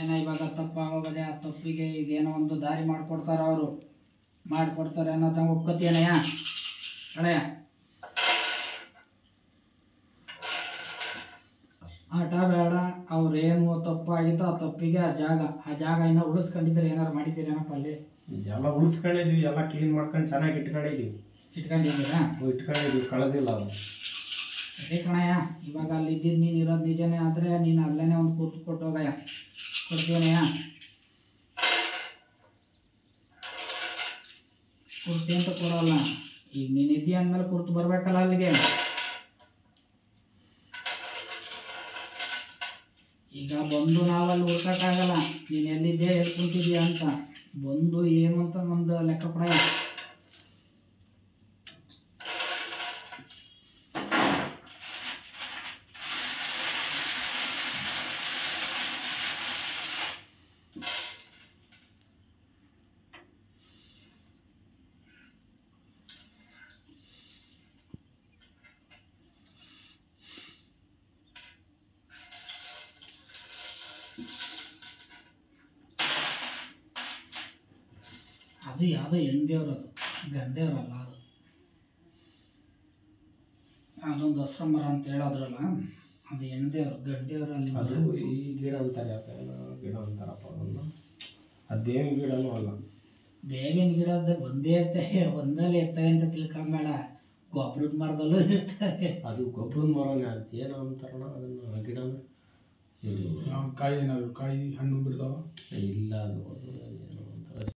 ಏನೋ ಇವಾಗ ತಪ್ಪಾಗೋಗದೆ, ಆ ತಪ್ಪಿಗೆ ಈಗ ಏನೋ ಒಂದು ದಾರಿ ಮಾಡಿಕೊಡ್ತಾರೆ, ಅವರು ಮಾಡಿಕೊಡ್ತಾರೆ ಅನ್ನೋದನ್ನ ಒಪ್ಕೋತೀನಯ್ಯ ಅಳೆಯ. ಆಟ ಬೇಡ, ಅವ್ರೇನು ತಪ್ಪಾಗಿತ್ತು ಆ ತಪ್ಪಿಗೆ ಆ ಜಾಗ ಇನ್ನೂ ಉಳಿಸ್ಕೊಂಡಿದ್ರೆ ಏನಾರು ಮಾಡಿದ್ದೀರೇನಪ್ಪ ಅಲ್ಲಿ? ಎಲ್ಲ ಉಳಿಸ್ಕೊಂಡಿದ್ವಿ, ಎಲ್ಲ ಕ್ಲೀನ್ ಮಾಡ್ಕೊಂಡು ಚೆನ್ನಾಗಿ ಇಟ್ಕೊಂಡಿದ್ದೀವಿ. ಇಟ್ಕೊಂಡಿದ್ದೀರಾ? ಇಟ್ಕೊಂಡಿದ್ವಿ, ಕಳೆದಿಲ್ಲ ಅದು. ಅದೇ ಕಣಯ್ಯ, ಇವಾಗ ಅಲ್ಲಿ ಇದ್ದಿದ್ದು ನೀನು ಇರೋದು ನಿಜನೇ ಆದರೆ ನೀನು ಅಲ್ಲೇ ಒಂದು ಕೂತು ಕೊಟ್ಟೋಗಯ್ಯ, ಕೊಡ್ತೀನಯ್ಯ. ಕುರ್ತಿ ಅಂತ ಕೊಡೋಲ್ಲ, ಈಗ ನೀನು ಇದ್ದೀಯ ಅಂದಮೇಲೆ ಕುರ್ತು ಬರಬೇಕಲ್ಲ ಅಲ್ಲಿಗೆ. ಈಗ ಬಂದು ನಾವಲ್ಲಿ ಹುಡ್ಕೋಕ್ಕಾಗಲ್ಲ, ನೀನು ಎಲ್ಲಿದ್ದೆ ಎಲ್ಲಿ ಕುಂತಿದ್ದೀಯ ಅಂತ. ಬಂದು ಏನು ಅಂತ ಒಂದು ಲೆಕ್ಕ ಕೊಡಯ್ಯ. ಅದು ಯಾವುದೋ ಹೆಣ್ದೇವ್ರು, ಅದು ಗಂಡೇವ್ರಲ್ಲ. ಅದೊಂದು ಹಸ್ರ ಮರ ಅಂತ ಹೇಳೋದ್ರಲ್ಲ, ಅದು ಹೆಣ್ದೇವ್ರು. ಗಂಡೇವ್ರು ಅಲ್ಲಿ ಅದು ಈ ಗಿಡ ಅಂತಾರೆ, ಗಿಡ ಅಂತಾರಪ್ಪ ಅದನ್ನು. ಅದೇನು ಗಿಡನೂ ಅಲ್ಲ, ಬೇವಿನ ಗಿಡದ ಒಂದೇ ಇರ್ತವೆ, ಒಂದರಲ್ಲಿ ಇರ್ತವೆ ಅಂತ ತಿಳ್ಕೊಂಬೇಡ, ಗೊಬ್ಬರದ ಮರದಲ್ಲೂ ಇರ್ತವೆ. ಅದು ಗೊಬ್ಬರದ ಮರನೇ ಅಂತ ಏನೋ ಅಂತಾರಣ ಅದನ್ನು, ಆ ಗಿಡನ. ಕಾಯಿ ಏನಾದ್ರು ಕಾಯಿ ಹಣ್ಣು ಬಿಡ್ತಾವ? ಇಲ್ಲ, ಅದು